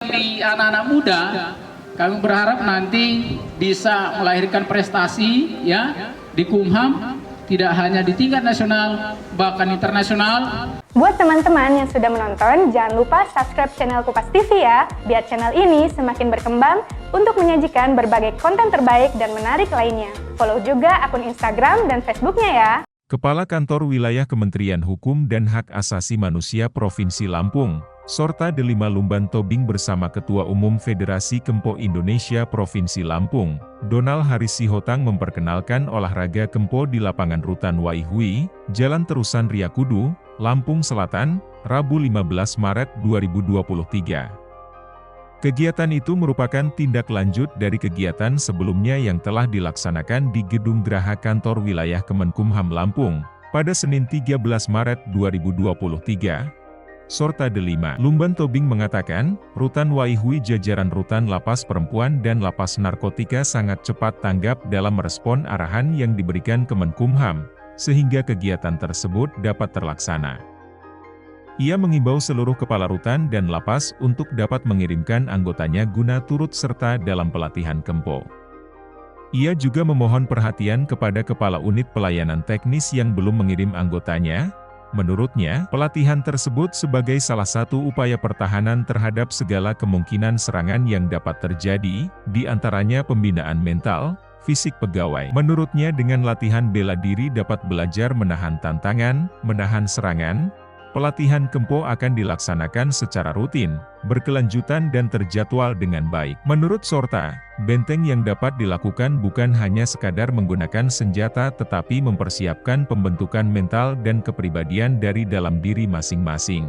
yang di anak-anak muda, kami berharap nanti bisa melahirkan prestasi ya di Kumham, tidak hanya di tingkat nasional, bahkan internasional. Buat teman-teman yang sudah menonton, jangan lupa subscribe channel Kupas TV ya, biar channel ini semakin berkembang untuk menyajikan berbagai konten terbaik dan menarik lainnya. Follow juga akun Instagram dan Facebooknya ya. Kepala Kantor Wilayah Kementerian Hukum dan Hak Asasi Manusia Provinsi Lampung, Sorta Delima Lumban Tobing bersama Ketua Umum Federasi Kempo Indonesia Provinsi Lampung, Donald Haris Sihotang memperkenalkan olahraga Kempo di lapangan Rutan Waihui, Jalan Terusan Riyakudu, Lampung Selatan, Rabu 15 Maret 2023. Kegiatan itu merupakan tindak lanjut dari kegiatan sebelumnya yang telah dilaksanakan di Gedung Geraha Kantor Wilayah Kemenkumham Lampung, pada Senin 13 Maret 2023. Sorta Delima Lumban Tobing mengatakan, Rutan Waihui jajaran Rutan Lapas Perempuan dan Lapas Narkotika sangat cepat tanggap dalam merespon arahan yang diberikan Kemenkumham, sehingga kegiatan tersebut dapat terlaksana. Ia mengimbau seluruh kepala rutan dan lapas untuk dapat mengirimkan anggotanya guna turut serta dalam pelatihan Kempo. Ia juga memohon perhatian kepada kepala unit pelayanan teknis yang belum mengirim anggotanya. Menurutnya, pelatihan tersebut sebagai salah satu upaya pertahanan terhadap segala kemungkinan serangan yang dapat terjadi, di antaranya pembinaan mental, fisik pegawai. Menurutnya dengan latihan bela diri dapat belajar menahan tantangan, menahan serangan. Pelatihan Kempo akan dilaksanakan secara rutin, berkelanjutan dan terjadwal dengan baik. Menurut Sorta, benteng yang dapat dilakukan bukan hanya sekadar menggunakan senjata tetapi mempersiapkan pembentukan mental dan kepribadian dari dalam diri masing-masing.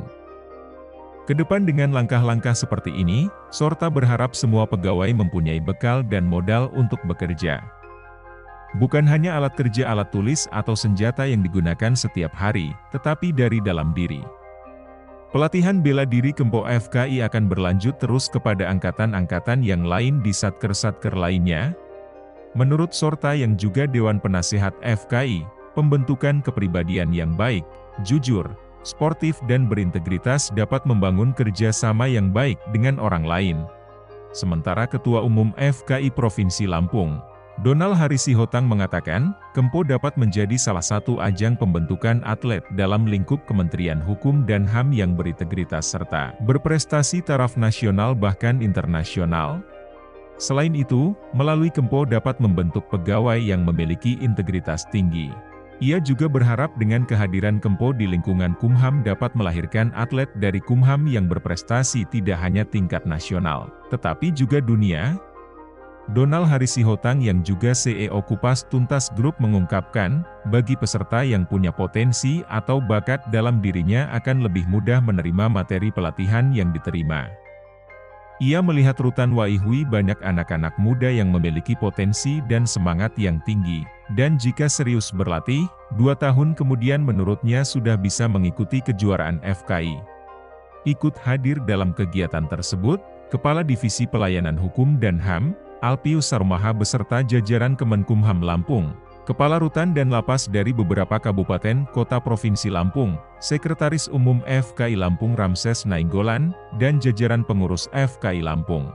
Kedepan dengan langkah-langkah seperti ini, Sorta berharap semua pegawai mempunyai bekal dan modal untuk bekerja. Bukan hanya alat kerja alat tulis atau senjata yang digunakan setiap hari, tetapi dari dalam diri. Pelatihan bela diri Kempo FKI akan berlanjut terus kepada angkatan-angkatan yang lain di satker-satker lainnya. Menurut Sorta yang juga Dewan Penasehat FKI, pembentukan kepribadian yang baik, jujur, sportif dan berintegritas dapat membangun kerjasama yang baik dengan orang lain. Sementara Ketua Umum FKI Provinsi Lampung, Donald Haris Sihotang mengatakan, Kempo dapat menjadi salah satu ajang pembentukan atlet dalam lingkup Kementerian Hukum dan HAM yang berintegritas serta berprestasi taraf nasional bahkan internasional. Selain itu, melalui Kempo dapat membentuk pegawai yang memiliki integritas tinggi. Ia juga berharap dengan kehadiran Kempo di lingkungan Kumham dapat melahirkan atlet dari Kumham yang berprestasi tidak hanya tingkat nasional, tetapi juga dunia. Donald Haris Sihotang yang juga CEO Kupas Tuntas Group mengungkapkan, bagi peserta yang punya potensi atau bakat dalam dirinya akan lebih mudah menerima materi pelatihan yang diterima. Ia melihat Rutan Waihui banyak anak-anak muda yang memiliki potensi dan semangat yang tinggi, dan jika serius berlatih, 2 tahun kemudian menurutnya sudah bisa mengikuti kejuaraan FKI. Ikut hadir dalam kegiatan tersebut, Kepala Divisi Pelayanan Hukum dan HAM, Alpius Sarumaha beserta jajaran Kemenkumham Lampung, Kepala Rutan dan Lapas dari beberapa kabupaten kota Provinsi Lampung, Sekretaris Umum FKI Lampung Ramses Nainggolan, dan jajaran pengurus FKI Lampung.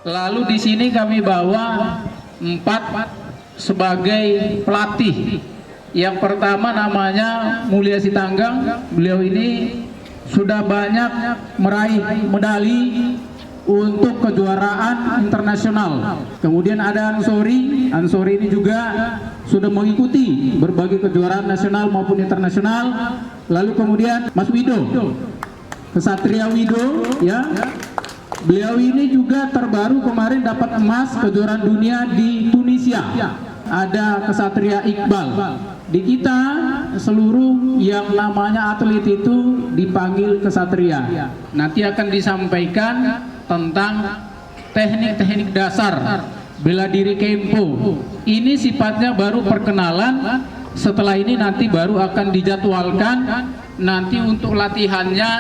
Lalu di sini kami bawa 4 sebagai pelatih. Yang pertama namanya Mulia Sitanggang, beliau ini sudah banyak meraih medali untuk kejuaraan internasional. Kemudian ada Ansori ini juga sudah mengikuti berbagai kejuaraan nasional maupun internasional. Lalu kemudian Mas Wido, Kesatria Wido, ya, beliau ini juga terbaru kemarin dapat emas kejuaraan dunia di Tunisia. Ada Kesatria Iqbal. Di kita seluruh yang namanya atlet itu dipanggil Kesatria. Nanti akan disampaikan tentang teknik-teknik dasar bela diri Kempo. Ini sifatnya baru perkenalan. Setelah ini nanti baru akan dijadwalkan. Nanti untuk latihannya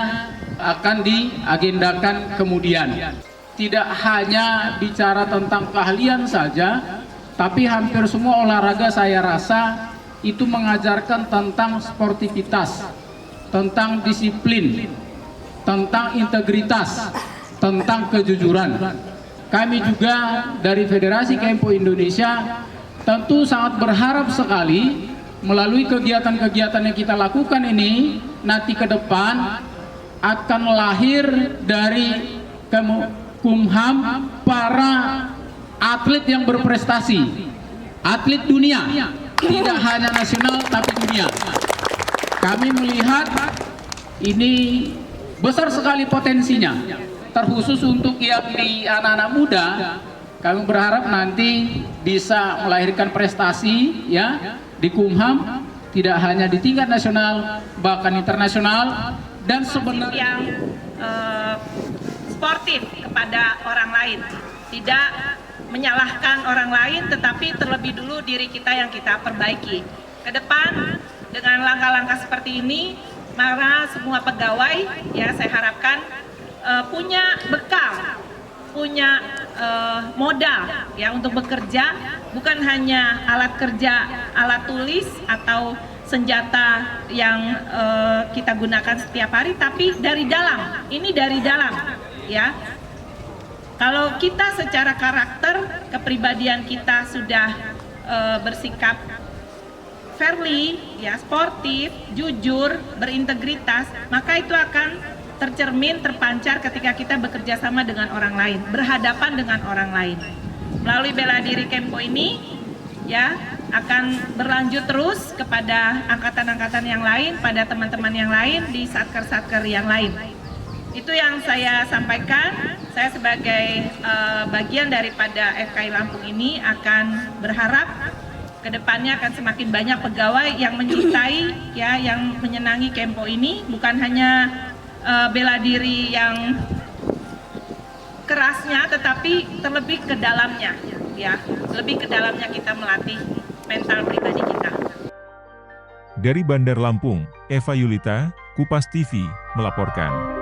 akan diagendakan kemudian. Tidak hanya bicara tentang keahlian saja, tapi hampir semua olahraga saya rasa itu mengajarkan tentang sportivitas, tentang disiplin, tentang integritas. tentang kejujuran. Kami juga dari Federasi Kempo Indonesia tentu sangat berharap sekali melalui kegiatan-kegiatan yang kita lakukan ini nanti ke depan akan lahir dari Kumham para atlet yang berprestasi, atlet dunia, tidak hanya nasional tapi dunia. Kami melihat ini besar sekali potensinya, terkhusus untuk yang di anak-anak muda. Kami berharap nanti bisa melahirkan prestasi ya di Kumham, tidak hanya di tingkat nasional bahkan internasional, dan sebenarnya yang sportif kepada orang lain, tidak menyalahkan orang lain, tetapi terlebih dulu diri kita yang kita perbaiki. Ke depan dengan langkah-langkah seperti ini, maka semua pegawai ya saya harapkan punya bekal, punya modal ya untuk bekerja, bukan hanya alat kerja, alat tulis atau senjata yang kita gunakan setiap hari, tapi dari dalam. Ini dari dalam ya. Kalau kita secara karakter, kepribadian kita sudah bersikap fairly, ya, sportif, jujur, berintegritas, maka itu akan tercermin, terpancar ketika kita bekerja sama dengan orang lain, berhadapan dengan orang lain. Melalui bela diri Kempo ini, ya, akan berlanjut terus kepada angkatan-angkatan yang lain, pada teman-teman yang lain di satker-satker yang lain. Itu yang saya sampaikan. Saya sebagai bagian daripada FKI Lampung ini akan berharap kedepannya akan semakin banyak pegawai yang mencintai, ya, yang menyenangi Kempo ini, bukan hanya bela diri yang kerasnya, tetapi terlebih ke dalamnya, ya, lebih ke dalamnya kita melatih mental pribadi kita. Dari Bandar Lampung, Eva Yulita, Kupas TV, melaporkan.